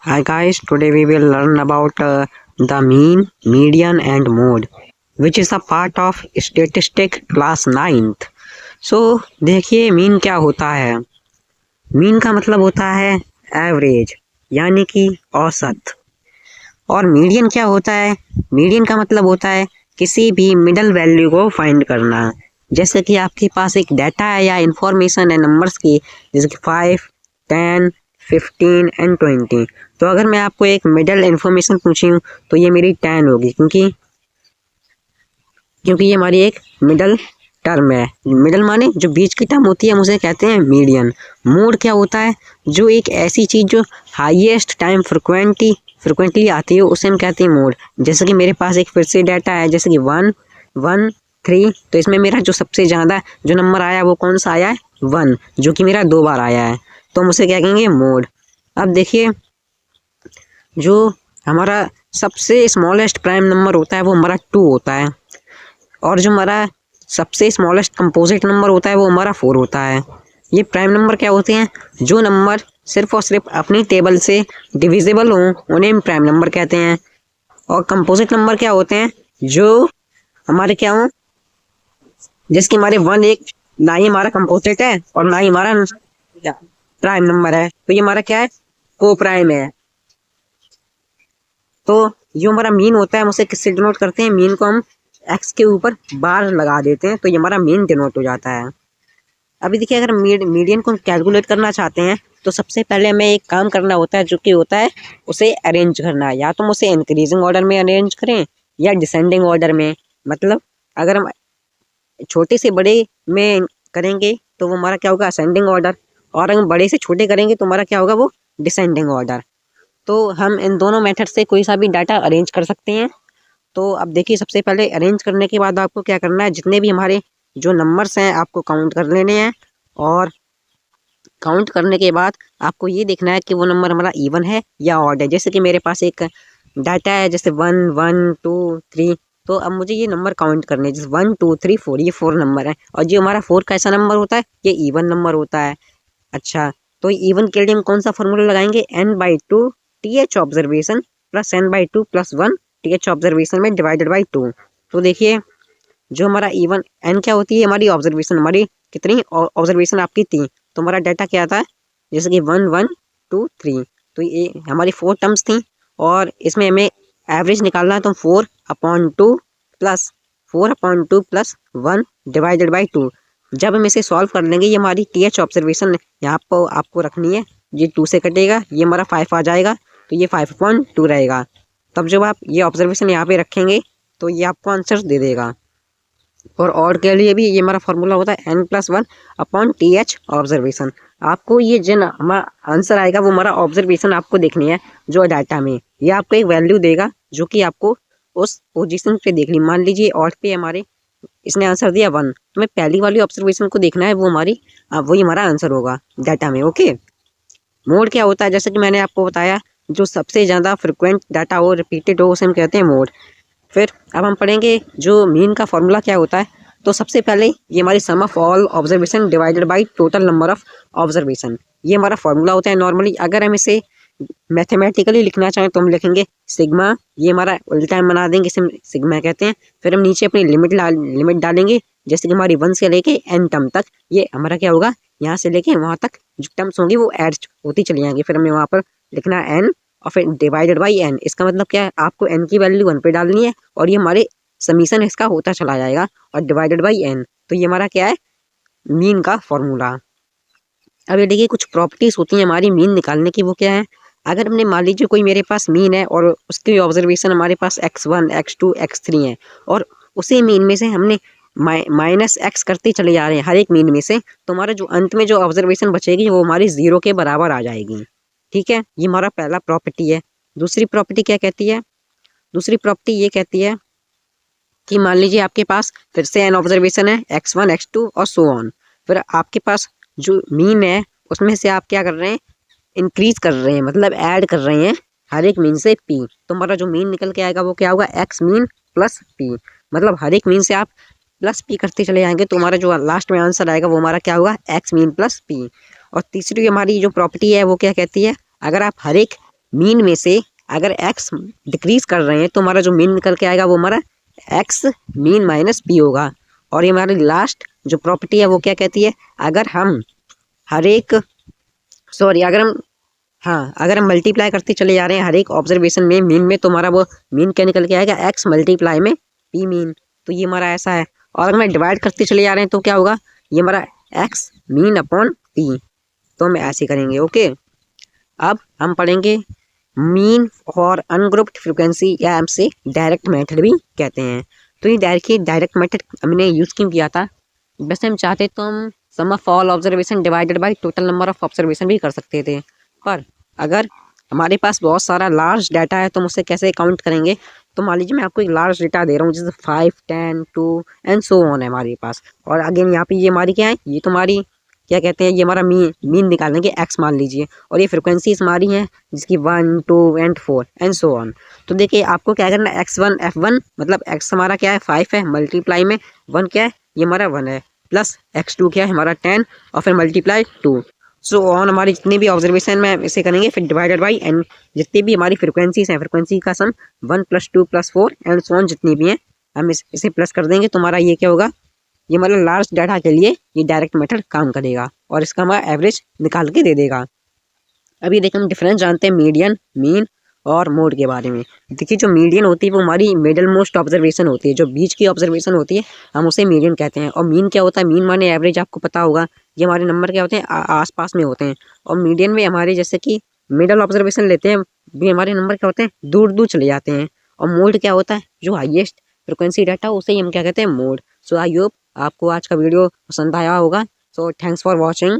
Hi guys, today we will learn about the mean, median and mode which is a part of statistic class 9th. So देखिए mean क्या होता है। Mean का मतलब होता है एवरेज यानी कि औसत। और मीडियन क्या होता है? मीडियन का मतलब होता है किसी भी मिडल वैल्यू को फाइंड करना। जैसे कि आपके पास एक डाटा है या इंफॉर्मेशन है नंबर्स की, जैसे कि 5, 10, 15 एंड 20। तो अगर मैं आपको एक मिडल इंफॉर्मेशन पूछी हूँ तो ये मेरी 10 होगी, क्योंकि ये हमारी एक मिडल टर्म है। मिडल माने जो बीच की टर्म होती है, हम उसे कहते हैं मीडियन। मोड क्या होता है? जो एक ऐसी चीज़ जो हाईएस्ट टाइम फ्रिक्वेंटली आती है उसे हम कहते हैं मोड। जैसे कि मेरे पास एक फिर से डाटा है, जैसे कि 1, 1, 3। तो इसमें मेरा जो सबसे ज़्यादा जो नंबर आया वो कौन सा आया है? 1, जो कि मेरा 2 बार आया है। तो हम उसे क्या कहेंगे? मोड। अब देखिए, जो हमारा सबसे स्मॉलेस्ट प्राइम नंबर होता है वो हमारा 2 होता है, और जो हमारा सबसे स्मॉलेस्ट कंपोजिट नंबर होता है वो हमारा 4 होता है। ये प्राइम नंबर क्या होते हैं? जो नंबर सिर्फ और सिर्फ अपनी टेबल से डिविजिबल हों उन्हें हम प्राइम नंबर कहते हैं। और कंपोजिट नंबर क्या होते हैं? जो हमारे क्या हों, जैसे कि हमारे 1 एक ना ही हमारा कंपोजिट है और ना ही हमारा प्राइम नंबर है, तो ये हमारा क्या है? को प्राइम है। तो जो हमारा मीन होता है हम उसे किससे डिनोट करते हैं? मीन को हम एक्स के ऊपर बार लगा देते हैं, तो ये हमारा मीन डिनोट हो जाता है। अभी देखिए, अगर मीडियन को कैलकुलेट करना चाहते हैं तो सबसे पहले हमें एक काम करना होता है, जो कि होता है उसे अरेंज करना। या तो हम उसे इंक्रीजिंग ऑर्डर में अरेंज करें या डिसेंडिंग ऑर्डर में। मतलब अगर हम छोटे से बड़े में करेंगे तो वो हमारा क्या होगा? Ascending order. और अगर हम बड़े से छोटे करेंगे तो हमारा क्या होगा? वो डिसेंडिंग ऑर्डर। तो हम इन दोनों मेथड से कोई सा भी डाटा अरेंज कर सकते हैं। तो अब देखिए, सबसे पहले अरेंज करने के बाद आपको क्या करना है? जितने भी हमारे जो नंबर्स हैं आपको काउंट कर लेने हैं। और काउंट करने के बाद आपको ये देखना है कि वो नंबर हमारा इवन है या ऑड है। जैसे कि मेरे पास एक डाटा है, जैसे 1, 1, 2, 3। तो अब मुझे ये नंबर काउंट करने हैं, जैसे 1, 2, 3, 4। ये 4 नंबर है, और जो हमारा 4 कैसा नंबर होता है? ये इवन नंबर होता है। अच्छा, तो इवन के लिए हम कौन सा फॉर्मूला लगाएंगे? n/2 th observation plus n/2 plus 1 th observation में डिवाइडेड बाई 2। तो देखिए, जो हमारा इवन n क्या होती है? हमारी ऑब्जर्वेशन। हमारी कितनी ऑब्जर्वेशन? आपकी 3। तो हमारा डाटा क्या आता है? जैसे कि 1, 1, 2, 3। तो ये हमारी 4 टर्म्स थी, और इसमें हमें एवरेज निकालना है। तो 4/2 प्लस 4/2 प्लस 1 डिवाइडेड बाई 2। जब हम इसे सॉल्व कर लेंगे, ये हमारी th ऑब्जर्वेशन यहाँ पर आपको रखनी है। ये 2 से कटेगा, ये हमारा 5 आ जाएगा, तो ये 5/2 रहेगा। तब जब आप ये ऑब्जर्वेशन यहाँ पे रखेंगे तो ये आपको आंसर दे देगा। और ऑड के लिए भी ये हमारा फॉर्मूला होता है n+1/th ऑब्जर्वेशन। आपको ये जो हमारा आंसर आएगा वो हमारा ऑब्जर्वेशन आपको देखनी है जो डाटा में। ये आपको एक वैल्यू देगा जो कि आपको उस पोजीशन पे देखनी। मान लीजिए ऑड पे हमारे इसने आंसर दिया 1, तो मैं पहली वाली ऑब्जर्वेशन को देखना है, वो हमारी वही हमारा आंसर होगा डाटा में। ओके। मोड क्या होता है? जैसे कि मैंने आपको बताया, जो सबसे ज़्यादा फ्रिक्वेंट डाटा हो, रिपीटेड हो, उसे हम कहते हैं मोड। फिर अब हम पढ़ेंगे जो मीन का फॉर्मूला क्या होता है। तो सबसे पहले ये हमारी sum of all observation divided by total number of observation, ये हमारा फॉर्मूला होता है नॉर्मली। अगर हम इसे मैथमेटिकली लिखना चाहें तो हम लिखेंगे सिग्मा। ये हमारा उल्टा हम बना देंगे, इसे सिग्मा कहते हैं। फिर हम नीचे अपनी लिमिट डालेंगे, जैसे कि हमारी 1 से लेके n टर्म तक। ये हमारा क्या होगा? यहाँ से लेके वहाँ तक जो टर्म्स होंगी वो ऐड होती चली जाएंगी। फिर हमें वहाँ पर लिखना है n, और फिर डिवाइडेड बाई n। इसका मतलब क्या है? आपको n की वैल्यू 1 पे डालनी है, और ये हमारे समीशन इसका होता चला जाएगा, और डिवाइडेड बाई n। तो ये हमारा क्या है? मीन का फॉर्मूला। अब ये देखिए, कुछ प्रॉपर्टीज होती हैं हमारी मीन निकालने की। वो क्या है? अगर हमने मान लीजिए कोई मेरे पास मीन है और उसकी ऑब्जर्वेशन हमारे पास x1, x2, x3 है, और उसी मीन में से हमने -x करते चले जा रहे हैं हर एक मीन में से, तो हमारा जो अंत में जो ऑब्जर्वेशन बचेगी वो हमारी 0 के बराबर आ जाएगी। ठीक है, ये हमारा पहला प्रॉपर्टी है। दूसरी प्रॉपर्टी क्या कहती है? दूसरी प्रॉपर्टी ये कहती है कि मान लीजिए आपके पास फिर से एन ऑब्जर्वेशन है, x1, x2 और सो ऑन। फिर आपके पास जो मीन है उसमें से आप क्या कर रहे हैं? इंक्रीज कर रहे हैं, मतलब ऐड कर रहे हैं हर एक मीन से p। तो हमारा जो मीन निकल के आएगा वो क्या होगा? x mean plus p। मतलब हर एक मीन से आप प्लस p करते चले जाएंगे, तो हमारा जो लास्ट में आंसर आएगा वो हमारा क्या होगा? x mean plus p। और तीसरी हमारी जो प्रॉपर्टी है वो क्या कहती है? अगर आप हर एक मीन में से अगर x डिक्रीज कर रहे हैं तो हमारा जो मीन निकल के आएगा वो हमारा x मीन माइनस p होगा। और ये हमारी लास्ट जो प्रॉपर्टी है वो क्या कहती है, अगर हम अगर हम मल्टीप्लाई करते चले जा रहे हैं हर एक ऑब्जर्वेशन में मीन में, तो हमारा वो मीन क्या निकल के आएगा, x मल्टीप्लाई में p मीन। तो ये हमारा ऐसा है। और अगर मैं डिवाइड करते चले जा रहे हैं तो क्या होगा, ये हमारा x मीन अपॉन p। तो हम ऐसे करेंगे। ओके, अब हम पढ़ेंगे मीन और अनग्रुप्ड फ्रिक्वेंसी, या हमसे डायरेक्ट मेथड भी कहते हैं। तो ये डायरेक्ट मेथड हमने यूज़ क्यों किया था, वैसे हम चाहते तो हम sum of all observation divided by total number of observation भी कर सकते थे, पर अगर हमारे पास बहुत सारा लार्ज डाटा है तो हम उससे कैसे काउंट करेंगे। तो मान लीजिए मैं आपको एक लार्ज डाटा दे रहा हूँ, जैसे 5, 10, 2 एंड सो ऑन है हमारे पास। और अगेन यहाँ पे ये हमारी क्या है, ये तो हमारी क्या कहते हैं, ये हमारा मीन निकालने के x मान लीजिए, और ये फ्रिक्वेंसीज हमारी हैं जिसकी 1, 2 एंड 4 एंड सो ऑन। तो देखिए आपको क्या करना है, x1 f1 मतलब x हमारा क्या है 5 है, मल्टीप्लाई में 1 क्या है, ये हमारा 1 है, प्लस x2 क्या है हमारा 10, और फिर मल्टीप्लाई 2 सो ऑन। हमारी जितनी भी ऑब्जर्वेशन में इसे करेंगे, फिर डिवाइडेड बाई एन जितनी भी हमारी फ्रिक्वेंसीज हैं, फ्रिक्वेंसी का सम 1 + 2 + 4 एंड सो ऑन जितनी भी हैं, हम इसे प्लस कर देंगे। तो हमारा ये क्या होगा, ये मतलब लार्ज डाटा के लिए ये डायरेक्ट मेथड काम करेगा और इसका हमारा एवरेज निकाल के दे देगा। अभी देखिए हम डिफरेंस जानते हैं मीडियन, मीन और मोड के बारे में। देखिए जो मीडियन होती है वो हमारी मिडल मोस्ट ऑब्जर्वेशन होती है, जो बीच की ऑब्जर्वेशन होती है हम उसे मीडियन कहते हैं। और मीन क्या होता है, मीन माने एवरेज, आपको पता होगा ये हमारे नंबर क्या होते हैं, आस पास में होते हैं। और मीडियन में हमारे जैसे कि मिडल ऑब्जर्वेशन लेते हैं भी हमारे नंबर क्या होते हैं, दूर दूर चले जाते हैं। और मोड क्या होता है, जो हाईएस्ट फ्रिक्वेंसी डाटा उसे ही हम क्या कहते हैं, मोड। सो आई होप आपको आज का वीडियो पसंद आया होगा। So thanks for watching.